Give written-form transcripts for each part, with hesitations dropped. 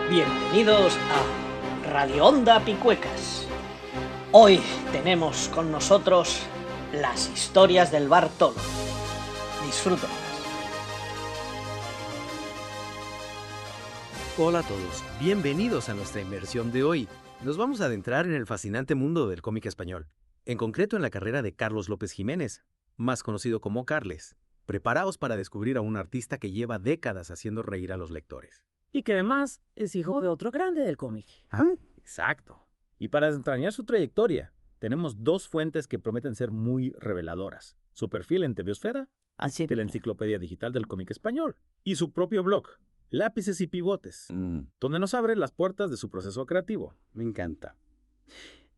Bienvenidos a Radio Onda Picuecas. Hoy tenemos con nosotros las historias del Bartolo. Disfrútenlas. Hola a todos, bienvenidos a nuestra inmersión de hoy. Nos vamos a adentrar en el fascinante mundo del cómic español, en concreto en la carrera de Carlos López Jiménez, más conocido como Carles. Preparaos para descubrir a un artista que lleva décadas haciendo reír a los lectores. Y que además es hijo de otro grande del cómic. ¿Ah? Exacto. Y para desentrañar su trayectoria, tenemos dos fuentes que prometen ser muy reveladoras. Su perfil en TVosfera, de la Enciclopedia Digital del Cómic Español, y su propio blog, Lápices y Pivotes, donde nos abre las puertas de su proceso creativo. Me encanta.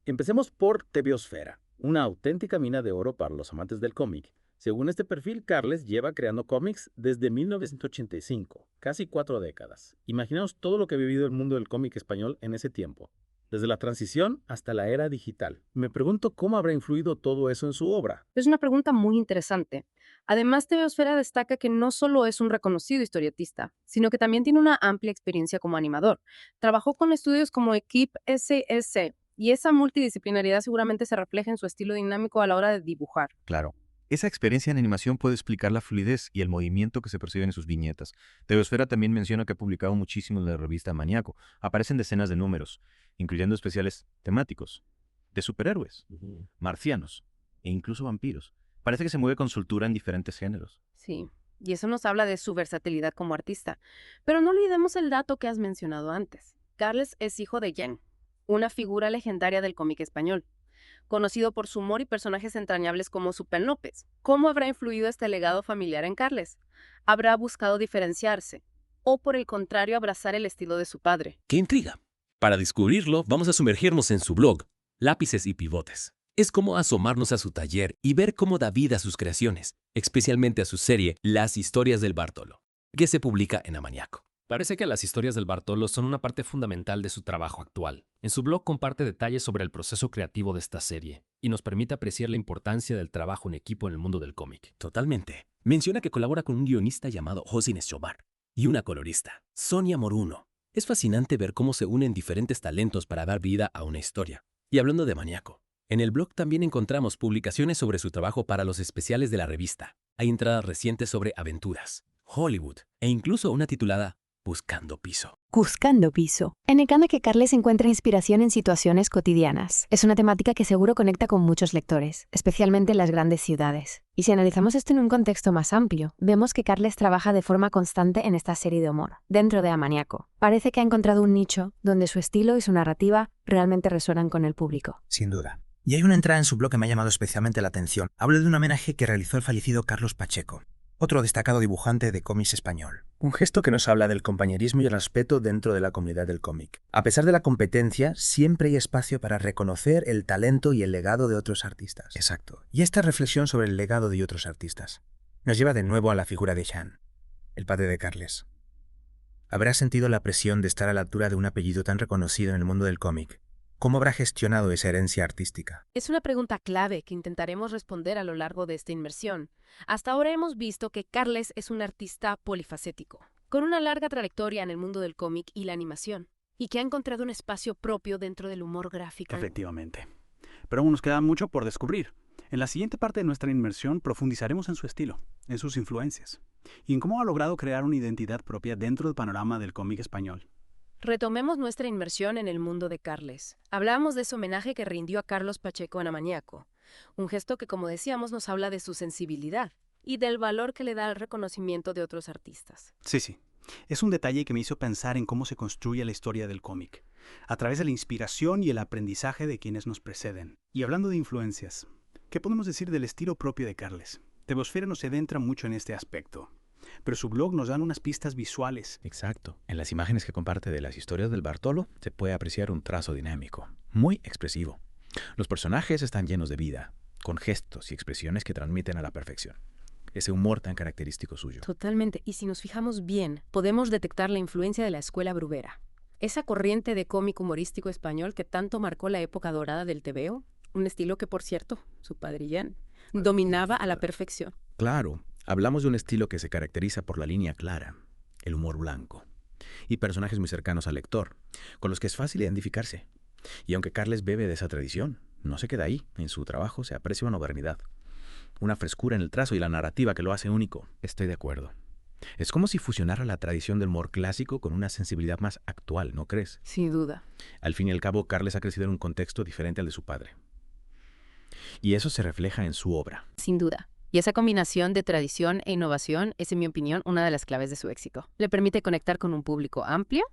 Empecemos por TVosfera, una auténtica mina de oro para los amantes del cómic. Según este perfil, Carles lleva creando cómics desde 1985, casi 4 décadas. Imaginaos todo lo que ha vivido el mundo del cómic español en ese tiempo, desde la transición hasta la era digital. Me pregunto cómo habrá influido todo eso en su obra. Es una pregunta muy interesante. Además, TVosfera destaca que no solo es un reconocido historietista, sino que también tiene una amplia experiencia como animador. Trabajó con estudios como Equipe SS, y esa multidisciplinariedad seguramente se refleja en su estilo dinámico a la hora de dibujar. Claro. Esa experiencia en animación puede explicar la fluidez y el movimiento que se perciben en sus viñetas. TVosfera también menciona que ha publicado muchísimo en la revista Maníaco. Aparecen decenas de números, incluyendo especiales temáticos, de superhéroes, marcianos e incluso vampiros. Parece que se mueve con soltura en diferentes géneros. Sí, y eso nos habla de su versatilidad como artista. Pero no olvidemos el dato que has mencionado antes. Carles es hijo de Jen, una figura legendaria del cómic español, conocido por su humor y personajes entrañables como Super López. ¿Cómo habrá influido este legado familiar en Carles? ¿Habrá buscado diferenciarse? ¿O por el contrario abrazar el estilo de su padre? ¡Qué intriga! Para descubrirlo, vamos a sumergirnos en su blog, Lápices y Pivotes. Es como asomarnos a su taller y ver cómo da vida a sus creaciones, especialmente a su serie Las Historias del Bartolo, que se publica en Amañaco. Parece que las historias del Bartolo son una parte fundamental de su trabajo actual. En su blog comparte detalles sobre el proceso creativo de esta serie y nos permite apreciar la importancia del trabajo en equipo en el mundo del cómic. Totalmente. Menciona que colabora con un guionista llamado José Escobar y una colorista, Sonia Moruno. Es fascinante ver cómo se unen diferentes talentos para dar vida a una historia. Y hablando de Maníaco, en el blog también encontramos publicaciones sobre su trabajo para los especiales de la revista. Hay entradas recientes sobre aventuras, Hollywood e incluso una titulada Buscando Piso. Buscando Piso. Me encanta que Carles encuentra inspiración en situaciones cotidianas. Es una temática que seguro conecta con muchos lectores, especialmente en las grandes ciudades. Y si analizamos esto en un contexto más amplio, vemos que Carles trabaja de forma constante en esta serie de humor, dentro de Amaníaco. Parece que ha encontrado un nicho donde su estilo y su narrativa realmente resuenan con el público. Sin duda. Y hay una entrada en su blog que me ha llamado especialmente la atención. Habla de un homenaje que realizó el fallecido Carlos Pacheco, otro destacado dibujante de cómics español. Un gesto que nos habla del compañerismo y el respeto dentro de la comunidad del cómic. A pesar de la competencia, siempre hay espacio para reconocer el talento y el legado de otros artistas. Exacto. Y esta reflexión sobre el legado de otros artistas nos lleva de nuevo a la figura de Jean, el padre de Carles. ¿Habrá sentido la presión de estar a la altura de un apellido tan reconocido en el mundo del cómic? ¿Cómo habrá gestionado esa herencia artística? Es una pregunta clave que intentaremos responder a lo largo de esta inmersión. Hasta ahora hemos visto que Carles es un artista polifacético, con una larga trayectoria en el mundo del cómic y la animación, y que ha encontrado un espacio propio dentro del humor gráfico. Efectivamente. Pero aún nos queda mucho por descubrir. En la siguiente parte de nuestra inmersión profundizaremos en su estilo, en sus influencias, y en cómo ha logrado crear una identidad propia dentro del panorama del cómic español. Retomemos nuestra inmersión en el mundo de Carles. Hablamos de ese homenaje que rindió a Carlos Pacheco en Amañaco, un gesto que, como decíamos, nos habla de su sensibilidad y del valor que le da al reconocimiento de otros artistas. Sí. Es un detalle que me hizo pensar en cómo se construye la historia del cómic, a través de la inspiración y el aprendizaje de quienes nos preceden. Y hablando de influencias, ¿qué podemos decir del estilo propio de Carles? TVosfera no se adentra mucho en este aspecto, pero su blog nos dan unas pistas visuales. Exacto. En las imágenes que comparte de las historias del Bartolo se puede apreciar un trazo dinámico, muy expresivo. Los personajes están llenos de vida, con gestos y expresiones que transmiten a la perfección. ese humor tan característico suyo. Totalmente. Y si nos fijamos bien, podemos detectar la influencia de la escuela bruvera. Esa corriente de cómic humorístico español que tanto marcó la época dorada del tebeo, un estilo que, por cierto, su padre Jan dominaba a la perfección. Claro, hablamos de un estilo que se caracteriza por la línea clara, el humor blanco, y personajes muy cercanos al lector, con los que es fácil identificarse. Y aunque Carles bebe de esa tradición, no se queda ahí. En su trabajo se aprecia una modernidad, una frescura en el trazo y la narrativa que lo hace único. Estoy de acuerdo. Es como si fusionara la tradición del humor clásico con una sensibilidad más actual, ¿no crees? Sin duda. Al fin y al cabo, Carles ha crecido en un contexto diferente al de su padre. Y eso se refleja en su obra. Sin duda. Y esa combinación de tradición e innovación es, en mi opinión, una de las claves de su éxito. Le permite conectar con un público amplio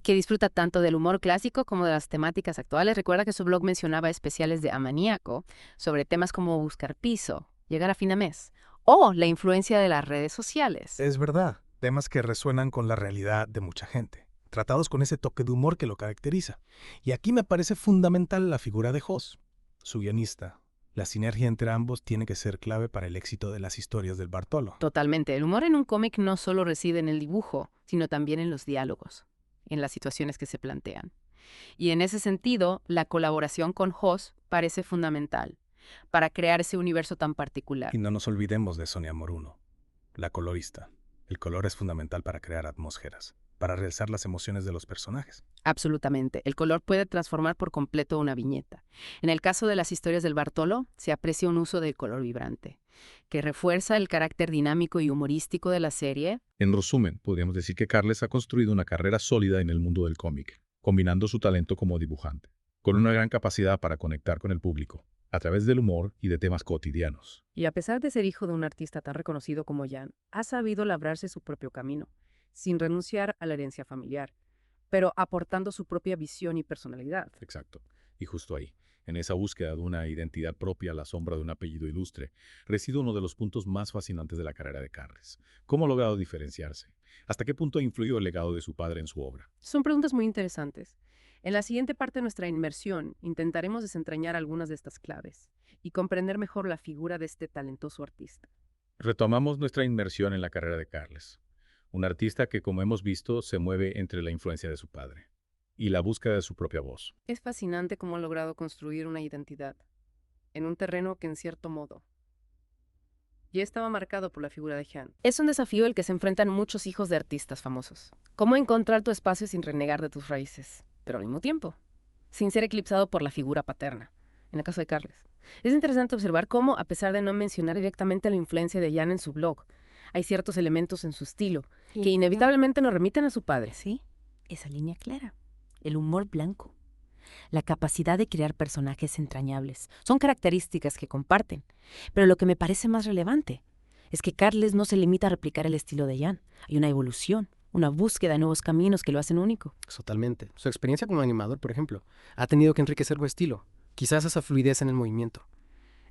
que disfruta tanto del humor clásico como de las temáticas actuales. Recuerda que su blog mencionaba especiales de Amaníaco sobre temas como buscar piso, llegar a fin de mes, o la influencia de las redes sociales. Es verdad, temas que resuenan con la realidad de mucha gente, tratados con ese toque de humor que lo caracteriza. Y aquí me parece fundamental la figura de Jos, su guionista. La sinergia entre ambos tiene que ser clave para el éxito de las historias del Bartolo. Totalmente. El humor en un cómic no solo reside en el dibujo, sino también en los diálogos, en las situaciones que se plantean. Y en ese sentido, la colaboración con Jos parece fundamental para crear ese universo tan particular. Y no nos olvidemos de Sonia Moruno, la colorista. El color es fundamental para crear atmósferas, para realzar las emociones de los personajes. Absolutamente. El color puede transformar por completo una viñeta. En el caso de las historias del Bartolo, se aprecia un uso del color vibrante, que refuerza el carácter dinámico y humorístico de la serie. En resumen, podríamos decir que Carles ha construido una carrera sólida en el mundo del cómic, combinando su talento como dibujante, con una gran capacidad para conectar con el público, a través del humor y de temas cotidianos. Y a pesar de ser hijo de un artista tan reconocido como Jan, ha sabido labrarse su propio camino, sin renunciar a la herencia familiar, pero aportando su propia visión y personalidad. Exacto. Y justo ahí, en esa búsqueda de una identidad propia a la sombra de un apellido ilustre, reside uno de los puntos más fascinantes de la carrera de Carles. ¿Cómo ha logrado diferenciarse? ¿Hasta qué punto ha influido el legado de su padre en su obra? Son preguntas muy interesantes. En la siguiente parte de nuestra inmersión, intentaremos desentrañar algunas de estas claves y comprender mejor la figura de este talentoso artista. Retomamos nuestra inmersión en la carrera de Carles. Un artista que, como hemos visto, se mueve entre la influencia de su padre y la búsqueda de su propia voz. Es fascinante cómo ha logrado construir una identidad en un terreno que, en cierto modo, ya estaba marcado por la figura de Jan. Es un desafío el que se enfrentan muchos hijos de artistas famosos. ¿Cómo encontrar tu espacio sin renegar de tus raíces, pero al mismo tiempo, sin ser eclipsado por la figura paterna? En el caso de Carles, es interesante observar cómo, a pesar de no mencionar directamente la influencia de Jan en su blog, hay ciertos elementos en su estilo que inevitablemente nos remiten a su padre. Sí, esa línea clara. El humor blanco. La capacidad de crear personajes entrañables. Son características que comparten. Pero lo que me parece más relevante es que Carles no se limita a replicar el estilo de Jan. Hay una evolución, una búsqueda de nuevos caminos que lo hacen único. Totalmente. Su experiencia como animador, por ejemplo, ha tenido que enriquecer su estilo. Quizás esa fluidez en el movimiento,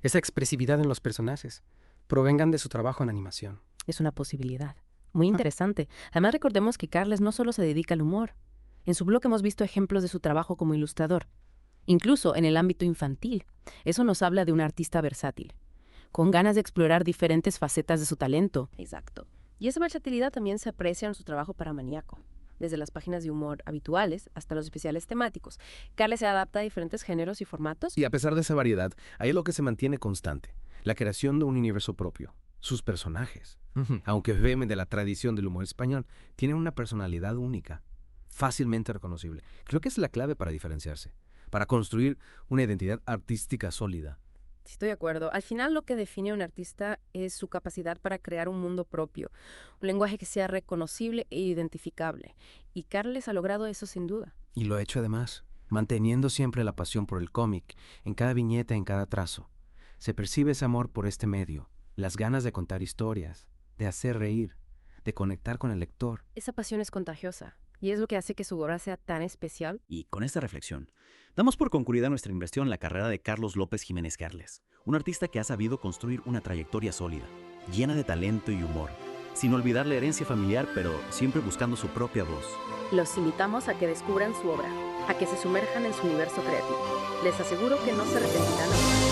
esa expresividad en los personajes, provengan de su trabajo en animación. Es una posibilidad. Muy interesante. Además, recordemos que Carles no solo se dedica al humor. En su blog hemos visto ejemplos de su trabajo como ilustrador, incluso en el ámbito infantil. Eso nos habla de un artista versátil, con ganas de explorar diferentes facetas de su talento. Exacto. Y esa versatilidad también se aprecia en su trabajo para Maníaco. Desde las páginas de humor habituales hasta los especiales temáticos. Carles se adapta a diferentes géneros y formatos. Y a pesar de esa variedad, hay algo que se mantiene constante: la creación de un universo propio. Sus personajes, aunque beben de la tradición del humor español, tienen una personalidad única, fácilmente reconocible. Creo que es la clave para diferenciarse, para construir una identidad artística sólida. Estoy de acuerdo. Al final lo que define a un artista es su capacidad para crear un mundo propio, un lenguaje que sea reconocible e identificable. Y Carles ha logrado eso sin duda. Y lo ha hecho además, manteniendo siempre la pasión por el cómic, en cada viñeta, en cada trazo. Se percibe ese amor por este medio, las ganas de contar historias, de hacer reír, de conectar con el lector. Esa pasión es contagiosa y es lo que hace que su obra sea tan especial. Y con esta reflexión, damos por concluida nuestra inversión en la carrera de Carlos López Jiménez Carles, un artista que ha sabido construir una trayectoria sólida, llena de talento y humor, sin olvidar la herencia familiar, pero siempre buscando su propia voz. Los invitamos a que descubran su obra, a que se sumerjan en su universo creativo. Les aseguro que no se arrepentirán.